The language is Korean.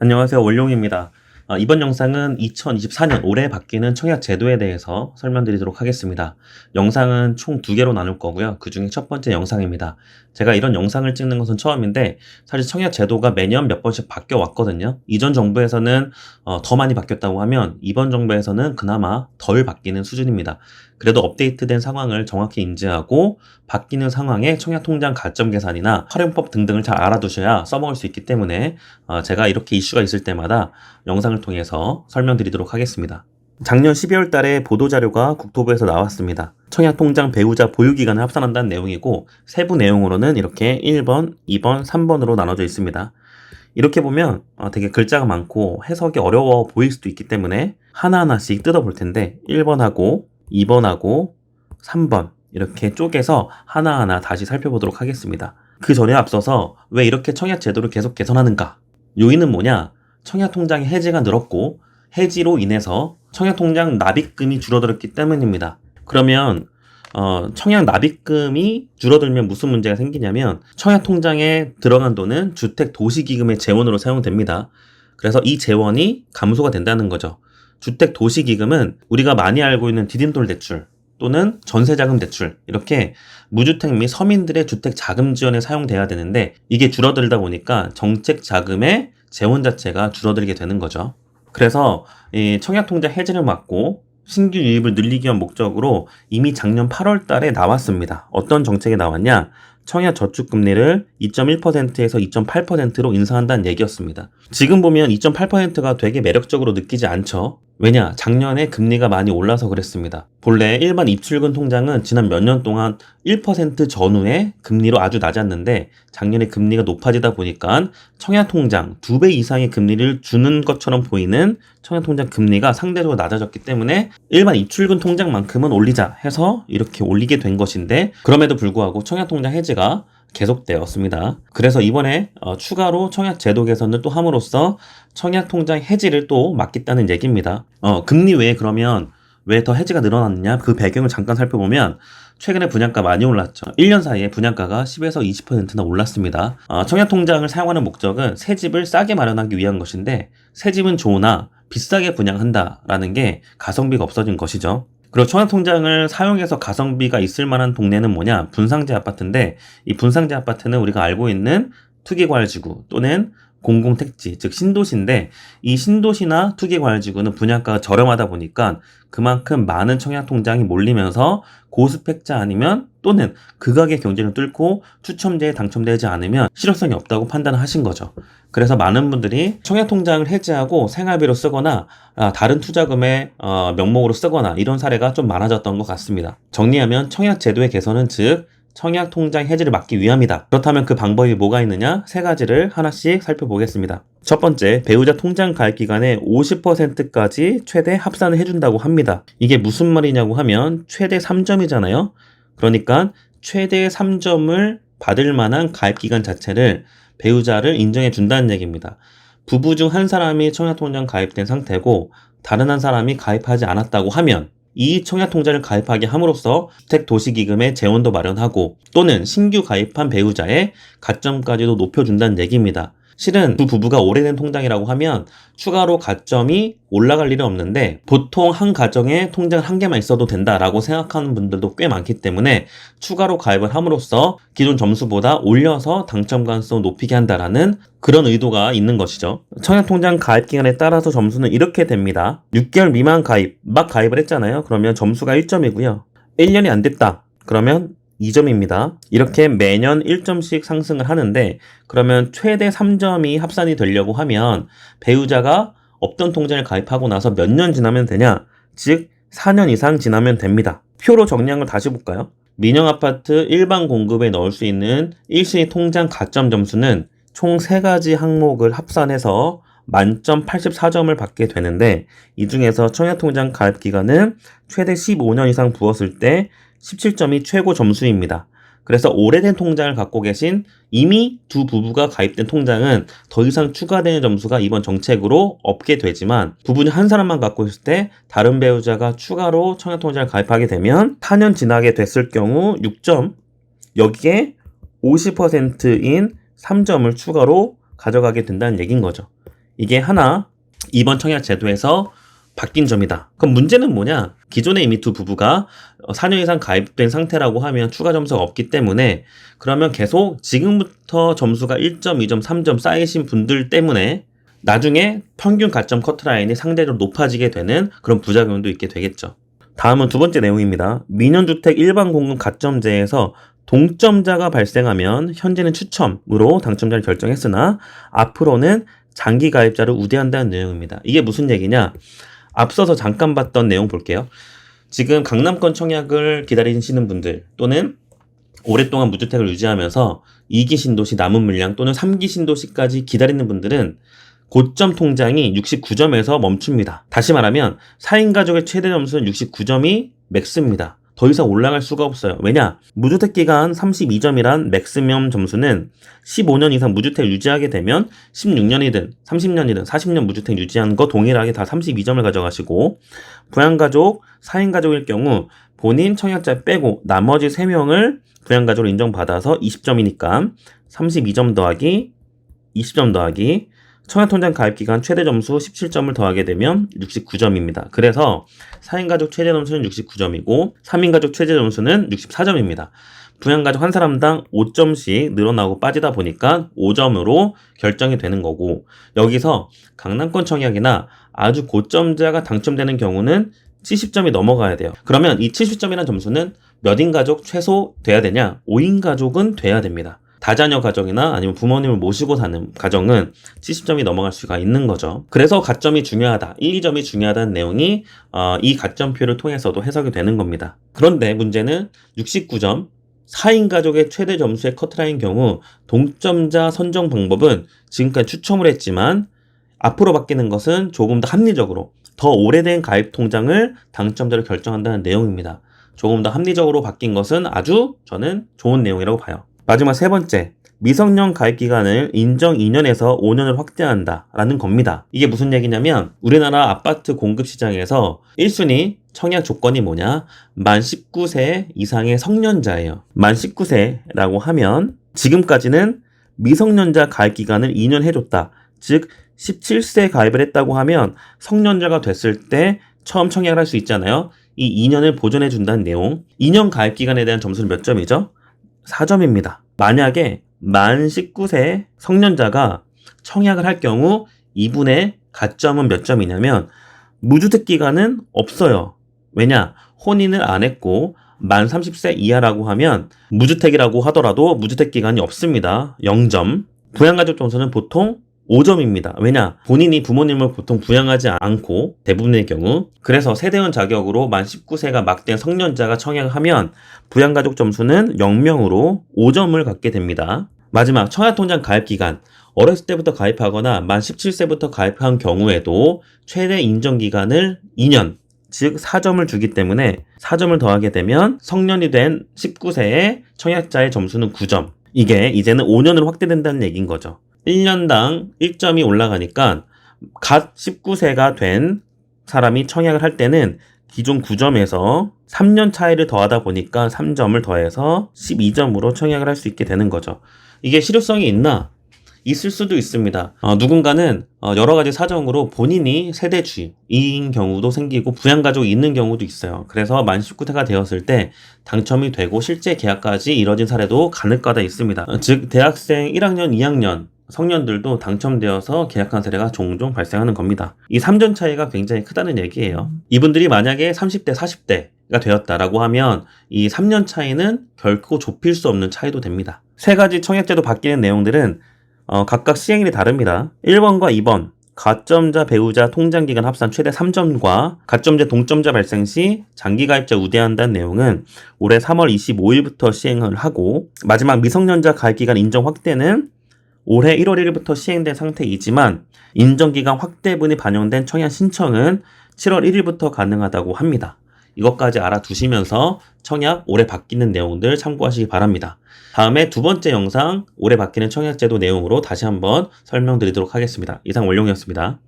안녕하세요. 원룡입니다. 이번 영상은 2024년 올해 바뀌는 청약 제도에 대해서 설명드리도록 하겠습니다. 영상은 총 2개로 나눌 거고요. 그 중에 첫 번째 영상입니다. 제가 이런 영상을 찍는 것은 처음인데 사실 청약 제도가 매년 몇 번씩 바뀌어 왔거든요. 이전 정부에서는 더 많이 바뀌었다고 하면 이번 정부에서는 그나마 덜 바뀌는 수준입니다. 그래도 업데이트된 상황을 정확히 인지하고 바뀌는 상황에 청약통장 가점 계산이나 활용법 등등을 잘 알아두셔야 써먹을 수 있기 때문에 제가 이렇게 이슈가 있을 때마다 영상을 통해서 설명드리도록 하겠습니다. 작년 12월 달에 보도자료가 국토부에서 나왔습니다. 청약통장 배우자 보유기간을 합산한다는 내용이고 세부 내용으로는 이렇게 1번, 2번, 3번으로 나눠져 있습니다. 이렇게 보면 되게 글자가 많고 해석이 어려워 보일 수도 있기 때문에 하나하나씩 뜯어볼 텐데 1번하고 2번하고 3번 이렇게 쪼개서 하나하나 다시 살펴보도록 하겠습니다. 그 전에 앞서서 왜 이렇게 청약 제도를 계속 개선하는가? 요인은 뭐냐? 청약통장의 해지가 늘었고 해지로 인해서 청약통장 납입금이 줄어들었기 때문입니다. 그러면 청약 납입금이 줄어들면 무슨 문제가 생기냐면 청약통장에 들어간 돈은 주택도시기금의 재원으로 사용됩니다. 그래서 이 재원이 감소가 된다는 거죠. 주택도시기금은 우리가 많이 알고 있는 디딤돌 대출 또는 전세자금 대출 이렇게 무주택 및 서민들의 주택 자금 지원에 사용돼야 되는데 이게 줄어들다 보니까 정책 자금의 재원 자체가 줄어들게 되는 거죠. 그래서 이 청약통장 해지를 막고 신규 유입을 늘리기 위한 목적으로 이미 작년 8월 달에 나왔습니다. 어떤 정책이 나왔냐? 청약 저축금리를 2.1%에서 2.8%로 인상한다는 얘기였습니다. 지금 보면 2.8%가 되게 매력적으로 느끼지 않죠? 왜냐? 작년에 금리가 많이 올라서 그랬습니다. 본래 일반 입출금 통장은 지난 몇 년 동안 1% 전후의 금리로 아주 낮았는데 작년에 금리가 높아지다 보니까 청약통장 2배 이상의 금리를 주는 것처럼 보이는 청약통장 금리가 상대적으로 낮아졌기 때문에 일반 입출금 통장만큼은 올리자 해서 이렇게 올리게 된 것인데 그럼에도 불구하고 청약통장 해지가 계속되었습니다. 그래서 이번에 추가로 청약 제도 개선을 또 함으로써 청약통장 해지를 또 막겠다는 얘기입니다. 금리 외에 그러면 왜 더 해지가 늘어났느냐? 그 배경을 잠깐 살펴보면 최근에 분양가 많이 올랐죠. 1년 사이에 분양가가 10에서 20%나 올랐습니다. 청약통장을 사용하는 목적은 새 집을 싸게 마련하기 위한 것인데 새 집은 좋으나 비싸게 분양한다라는 게 가성비가 없어진 것이죠. 그리고 청약통장을 사용해서 가성비가 있을 만한 동네는 뭐냐? 분상제 아파트인데 이 분상제 아파트는 우리가 알고 있는 투기과열지구 또는 공공택지, 즉 신도시인데 이 신도시나 투기과열지구는 분양가가 저렴하다 보니까 그만큼 많은 청약통장이 몰리면서 고스펙자 아니면 또는 극악의 경쟁을 뚫고 추첨제에 당첨되지 않으면 실효성이 없다고 판단하신 거죠. 그래서 많은 분들이 청약통장을 해지하고 생활비로 쓰거나 다른 투자금의 명목으로 쓰거나 이런 사례가 좀 많아졌던 것 같습니다. 정리하면 청약제도의 개선은 즉 청약통장 해지를 막기 위함이다. 그렇다면 그 방법이 뭐가 있느냐? 3가지를 하나씩 살펴보겠습니다. 첫 번째, 배우자 통장 가입 기간에 50%까지 최대 합산을 해준다고 합니다. 이게 무슨 말이냐고 하면 최대 3점이잖아요. 그러니까 최대 3점을 받을 만한 가입 기간 자체를 배우자를 인정해 준다는 얘기입니다. 부부 중 한 사람이 청약통장 가입된 상태고 다른 한 사람이 가입하지 않았다고 하면 이 청약통장을 가입하게 함으로써 주택도시기금의 재원도 마련하고 또는 신규 가입한 배우자의 가점까지도 높여준다는 얘기입니다. 실은 두 부부가 오래된 통장이라고 하면 추가로 가점이 올라갈 일은 없는데 보통 한 가정에 통장 한 개만 있어도 된다라고 생각하는 분들도 꽤 많기 때문에 추가로 가입을 함으로써 기존 점수보다 올려서 당첨 가능성을 높이게 한다라는 그런 의도가 있는 것이죠. 청약통장 가입 기간에 따라서 점수는 이렇게 됩니다. 6개월 미만 가입, 막 가입을 했잖아요. 그러면 점수가 1점이고요. 1년이 안 됐다. 그러면 2점입니다. 이렇게 매년 1점씩 상승을 하는데 그러면 최대 3점이 합산이 되려고 하면 배우자가 없던 통장을 가입하고 나서 몇 년 지나면 되냐? 즉 4년 이상 지나면 됩니다. 표로 정리한 걸 다시 볼까요? 민영아파트 일반 공급에 넣을 수 있는 일시 통장 가점 점수는 총 3가지 항목을 합산해서 만점 84점을 받게 되는데 이 중에서 청약통장 가입 기간은 최대 15년 이상 부었을 때 17점이 최고 점수입니다. 그래서 오래된 통장을 갖고 계신 이미 두 부부가 가입된 통장은 더 이상 추가되는 점수가 이번 정책으로 없게 되지만 부부 중 한 사람만 갖고 있을 때 다른 배우자가 추가로 청약통장을 가입하게 되면 4년 지나게 됐을 경우 6점, 여기에 50%인 3점을 추가로 가져가게 된다는 얘기인 거죠. 이게 하나 이번 청약 제도에서 바뀐 점이다. 그럼 문제는 뭐냐? 기존에 이미 두 부부가 4년 이상 가입된 상태라고 하면 추가 점수가 없기 때문에 그러면 계속 지금부터 점수가 1점, 2점, 3점 쌓이신 분들 때문에 나중에 평균 가점 커트라인이 상대적으로 높아지게 되는 그런 부작용도 있게 되겠죠. 다음은 두 번째 내용입니다. 민연주택 일반 공급 가점제에서 동점자가 발생하면 현재는 추첨으로 당첨자를 결정했으나 앞으로는 장기 가입자를 우대한다는 내용입니다. 이게 무슨 얘기냐? 앞서서 잠깐 봤던 내용 볼게요. 지금 강남권 청약을 기다리시는 분들 또는 오랫동안 무주택을 유지하면서 2기 신도시 남은 물량 또는 3기 신도시까지 기다리는 분들은 고점 통장이 69점에서 멈춥니다. 다시 말하면 4인 가족의 최대 점수는 69점이 맥스입니다. 더 이상 올라갈 수가 없어요. 왜냐? 무주택 기간 32점이란 맥시멈 점수는 15년 이상 무주택 유지하게 되면 16년이든 30년이든 40년 무주택 유지한 거 동일하게 다 32점을 가져가시고 부양가족, 4인 가족일 경우 본인 청약자 빼고 나머지 3명을 부양가족으로 인정받아서 20점이니까 32점 더하기 20점 더하기 청약통장 가입기간 최대 점수 17점을 더하게 되면 69점입니다. 그래서 4인 가족 최대 점수는 69점이고 3인 가족 최대 점수는 64점입니다. 부양가족 한 사람당 5점씩 늘어나고 빠지다 보니까 5점으로 결정이 되는 거고 여기서 강남권 청약이나 아주 고점자가 당첨되는 경우는 70점이 넘어가야 돼요. 그러면 이 70점이라는 점수는 몇인 가족 최소 돼야 되냐? 5인 가족은 돼야 됩니다. 다자녀 가정이나 아니면 부모님을 모시고 사는 가정은 70점이 넘어갈 수가 있는 거죠. 그래서 가점이 중요하다, 1, 2점이 중요하다는 내용이 이 가점표를 통해서도 해석이 되는 겁니다. 그런데 문제는 69점, 4인 가족의 최대 점수의 커트라인 경우 동점자 선정 방법은 지금까지 추첨을 했지만 앞으로 바뀌는 것은 조금 더 합리적으로 더 오래된 가입 통장을 당첨자로 결정한다는 내용입니다. 조금 더 합리적으로 바뀐 것은 아주 저는 좋은 내용이라고 봐요. 마지막 세 번째, 미성년 가입 기간을 인정 2년에서 5년을 확대한다 라는 겁니다. 이게 무슨 얘기냐면 우리나라 아파트 공급 시장에서 1순위 청약 조건이 뭐냐? 만 19세 이상의 성년자예요. 만 19세라고 하면 지금까지는 미성년자 가입 기간을 2년 해줬다. 즉 17세 가입을 했다고 하면 성년자가 됐을 때 처음 청약을 할 수 있잖아요. 이 2년을 보존해 준다는 내용. 2년 가입 기간에 대한 점수는 몇 점이죠? 4점입니다. 만약에 만 19세 성년자가 청약을 할 경우 이분의 가점은 몇 점이냐면 무주택 기간은 없어요. 왜냐? 혼인을 안 했고 만 30세 이하라고 하면 무주택이라고 하더라도 무주택 기간이 없습니다. 0점. 부양가족 점수는 보통 5점입니다. 왜냐? 본인이 부모님을 보통 부양하지 않고 대부분의 경우 그래서 세대원 자격으로 만 19세가 막 된 성년자가 청약을 하면 부양가족 점수는 0명으로 5점을 갖게 됩니다. 마지막 청약통장 가입기간 어렸을 때부터 가입하거나 만 17세부터 가입한 경우에도 최대 인정기간을 2년 즉 4점을 주기 때문에 4점을 더하게 되면 성년이 된 19세의 청약자의 점수는 9점. 이게 이제는 5년으로 확대된다는 얘기인 거죠. 1년당 1점이 올라가니까 갓 19세가 된 사람이 청약을 할 때는 기존 9점에서 3년 차이를 더하다 보니까 3점을 더해서 12점으로 청약을 할 수 있게 되는 거죠. 이게 실효성이 있나? 있을 수도 있습니다. 누군가는 여러 가지 사정으로 본인이 세대주인 경우도 생기고 부양가족이 있는 경우도 있어요. 그래서 만 19세가 되었을 때 당첨이 되고 실제 계약까지 이뤄진 사례도 간혹가다 있습니다. 즉 대학생 1학년, 2학년 성년들도 당첨되어서 계약한 사례가 종종 발생하는 겁니다. 이 3점 차이가 굉장히 크다는 얘기예요. 이분들이 만약에 30대, 40대가 되었다라고 하면 이 3년 차이는 결코 좁힐 수 없는 차이도 됩니다. 세 가지 청약제도 바뀌는 내용들은 각각 시행일이 다릅니다. 1번과 2번 가점자 배우자 통장기간 합산 최대 3점과 가점자 동점자 발생 시 장기가입자 우대한다는 내용은 올해 3월 25일부터 시행을 하고 마지막 미성년자 가입기간 인정 확대는 올해 1월 1일부터 시행된 상태이지만 인정기간 확대분이 반영된 청약 신청은 7월 1일부터 가능하다고 합니다. 이것까지 알아두시면서 청약 올해 바뀌는 내용들 참고하시기 바랍니다. 다음에 두 번째 영상 올해 바뀌는 청약제도 내용으로 다시 한번 설명드리도록 하겠습니다. 이상 원룡이었습니다.